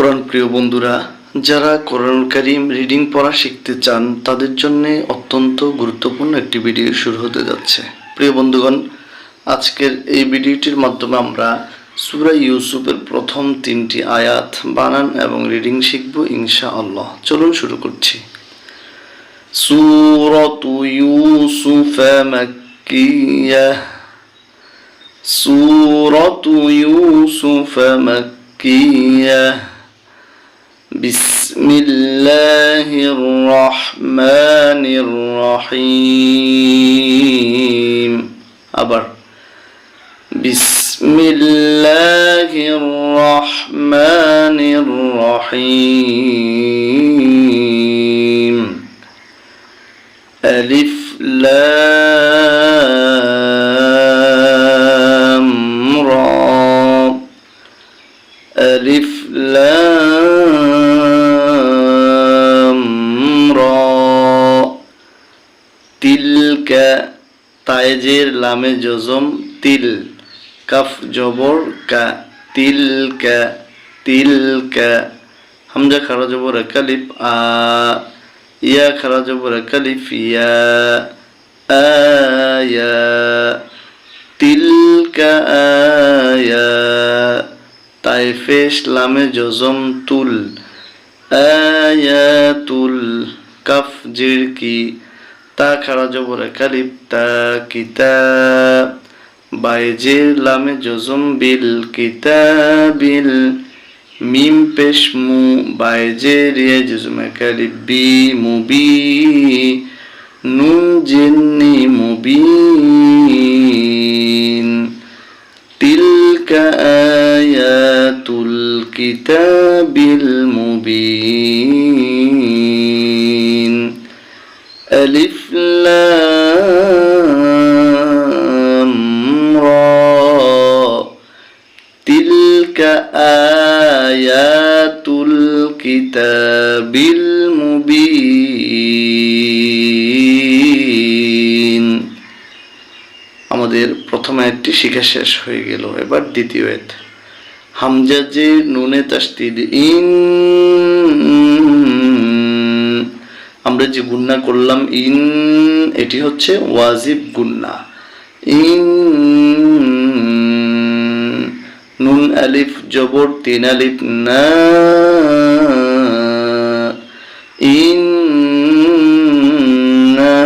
কোরআন প্রিয় বন্ধুরা, যারা কোরআন কারীম রিডিং পড়া শিখতে চান তাদের জন্য অত্যন্ত গুরুত্বপূর্ণ একটি ভিডিও শুরু হতে যাচ্ছে। প্রিয় বন্ধুগণ, আজকের এই ভিডিওটির মাধ্যমে আমরা সূরা ইউসুফের প্রথম 3টি আয়াত বানান এবং রিডিং শিখব ইনশাআল্লাহ। চলুন শুরু করছি। সূরাতু ইউসুফ মাক্কিয়াহ। সূরাতু ইউসুফ মাক্কিয়াহ। বিসমিল্লাহির রহমানির রহিম। আবার বিসমিল্লাহির রহমানির রহিম। আলিফ লাম রা। আলিফ লাম রা। তিলকা তাইজের লামে জজম তিল, কাফ জবর কা, তিলকা তিলকা। হামজা খারা জবর কালিফ আ, ইয়া খারা জবর কালিফ ইয়া, আয়া। তিলকা আয়া তাই ফেশ লামে জজম তুল, আয়াতুল। কাফ জির কি, তা খারা জবর কালিফ তা, কিতাব। বাইজের লামে জজম বিল, কিতাবিল। মিম পেশ মু, বাইজের ইয়ে জজম কালিফ বি, মুবি। নুন জিন্নি মুবিন। তিলকা আয়াতুল কিতাবিল মুবিন। আলিফ লাম রা। তিলকা আয়াতুল কিতাবিল মুবিন। আমাদের প্রথম আয়াতটি শিখা শেষ হয়ে গেল। এবার দ্বিতীয় আয়াত। হামজা যে নুনে তাসদীদ ইন, আমরা যে গুন্না করলাম ইন, এটি হচ্ছে ওয়াজিব গুন্না। ইন। নুন আলিফ জবর 3 আলিফ না, ইন না।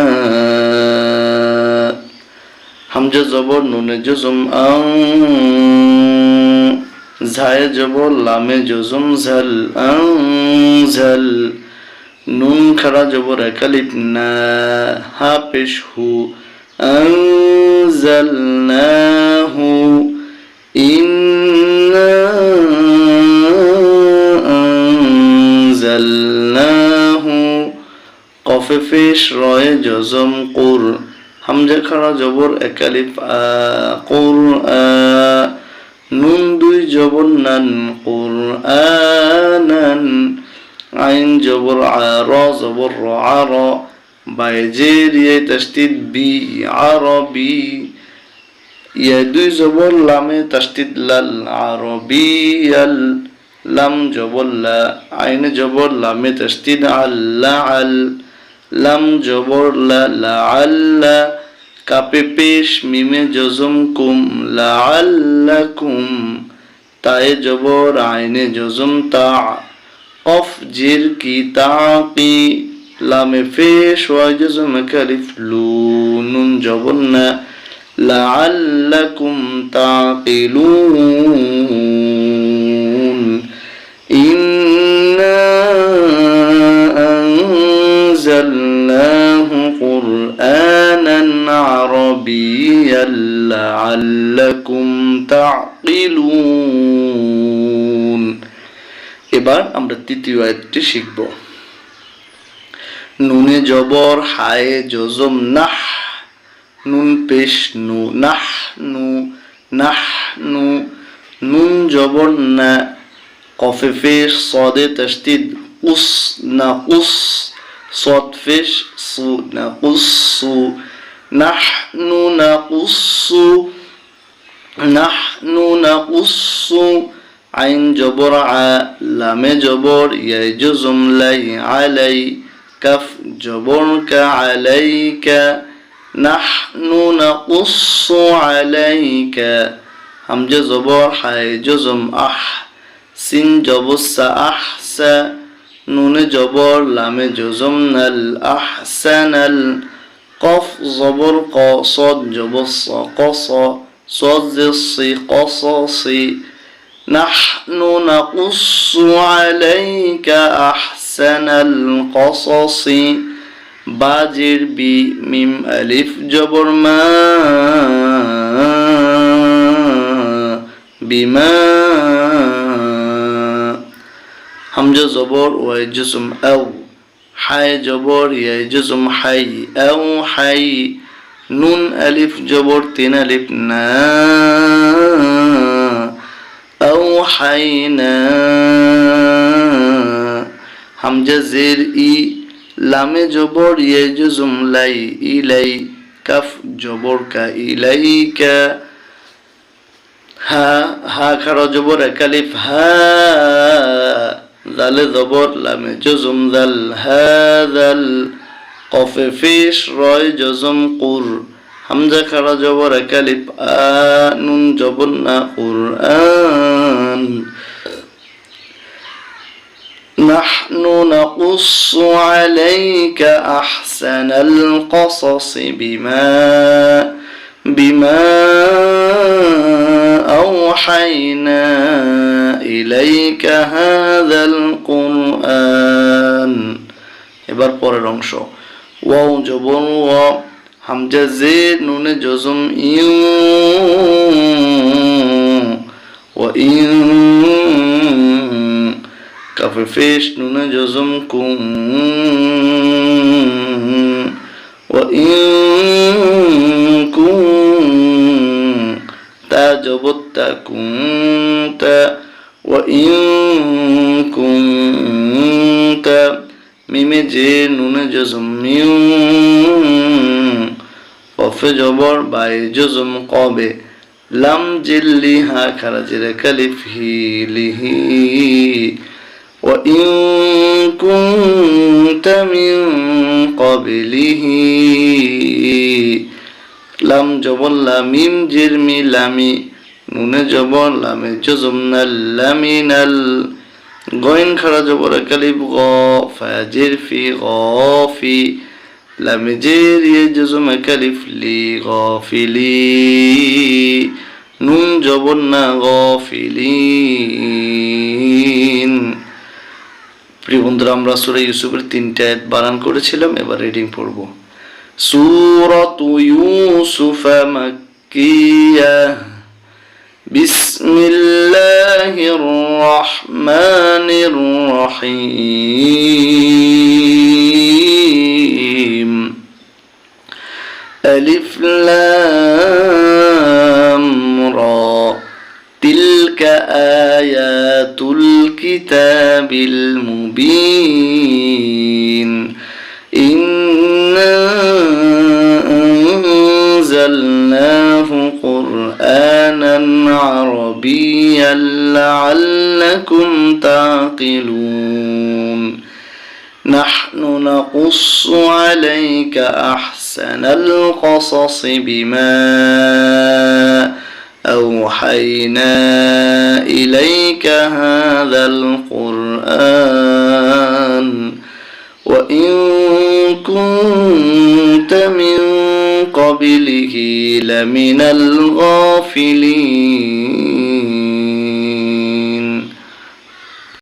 হামজা জবর নুনে জজম আং, ঝায়ে জবর লামে জজম ঝাল, আং ঝাল। নুন খারা জবর কালিফ না, হা পেশ হু, আনজালনাহু। ইন্না আনজালনাহু। কফে পেশ রয়ে জজম কুর, হামজা খারা জবর কালিফ আ, কুরআ। নুন 2 জবর নান, কুরআনান। আইন জবর আ, রা জবর রা, রা। বাইজের ইয়ে তাসদীদ বি, আরবি। ইয়া 2 জবর লামে তাসদীদ লাল, আরবিয়াল। লাম জবর লা, আইন জবর লামে তাসদীদ আল্লা, আল। লাম জবর লা, লাআল্লা। কাপে পেশ মিমে জজম কুম, লাআল্লাকুম। তায়ে জবর আইনে জজম তা, কফ জির কি, তাকি। লামে পেশ ওয়াই জজম কালিফ লু, নুন জবর না, লাআল্লাকুম তাকিলুন। ইন্না আনজালনাহু কুরআনান আরাবিয়্যান লাআল্লাকুম তাকিলুন। এবার আমরা তৃতীয় আয়াতটি শিখব। নুনে জবর হায়ে জজম নাহ, নুন পেশ নু, নাহ নু, নাহ নু। নুন জবর না, কফে পেশ সদে তাসদীদ উস, না উস। সদ পেশ সু, না উসু। নাহনু নাকুসু, নাহনু নাকুসু। আইন জবর আ লামে জবর ইয়াই জুজুম লাই আলাই কাফ জবর কা আলাইকা নাহনু নাকুসসু আলাইকা হামজা জবর হায় জুজুম আহ সিন জবর সা আহসা নুনে জবর লামে জুজুম নাল আহসানাল কফ জবর ক সদ জবর স কস صاد الصي قصصي نحن نقص عليك أحسن القصص باجر بي ميم ألف جبر ما بما همزة زبر وجسم أو حي جبر يا جسم حي أو حي নুন আলিফ জবর তিন আলিফ না আওহাইনা হামজা জের ই লামে জবর ইয়ে জুজুম লাই ইলাই কাফ জবর কা ইলাইকা হা হা খারা জবর একালিফ হা জালে জবর লামে জুজুম জাল হাযাল কফ ফিশ রয় জজম কুর হামজা খারা জবর একালিফ আ নুন জবর না কুরআন নাহনু নাকুসসু আলাইকা আহসানাল কসস বিমা আওহাইনা ইলাইকা হাযাল কুরআন এবার পরের অংশ ওয়াও জবর ওয়া হামজা জের নুনে জজম ইউ ওয়া ইন কাফ ফেশ নুনে জজম কুম ওয়া ইন কুম তা জবর তা কুনতা ওয়া ইন কুনতা মিমে জে নুনে জজম মিউ কফে জবর বাই জজম কবে লাম জিল্লি হা খারাজের কালিফ হি লিহি ওয়া ইন কুনতা মিন ক্বাবলিহি লাম জবর লা মিম জির মি লামি নুনে জবর লামে জজম নাল লামিনাল গইন খারা জবর কালিফ গ ফাজির ফি গফি লাম জির ইয়ে জজম কালিফ লি গফিলি নুন জবর না গফিলিন প্রিয় বন্ধুরা আমরা সূরা ইউসুফের 3টা আয়াত বানান করেছিলাম এবার রিডিং পড়ব সূরাতু ইউসুফ মাক্কিয়া بسم الله الرحمن الرحيم ألف لام را تلك آيات الكتاب المبين إنا أنزلناه قرآنا عربيا لعلكم تعقلون نحن نقص عليك أحسن القصص بما أوحينا إليك هذا القرآن وإن كنت من قبله لمن الغافلين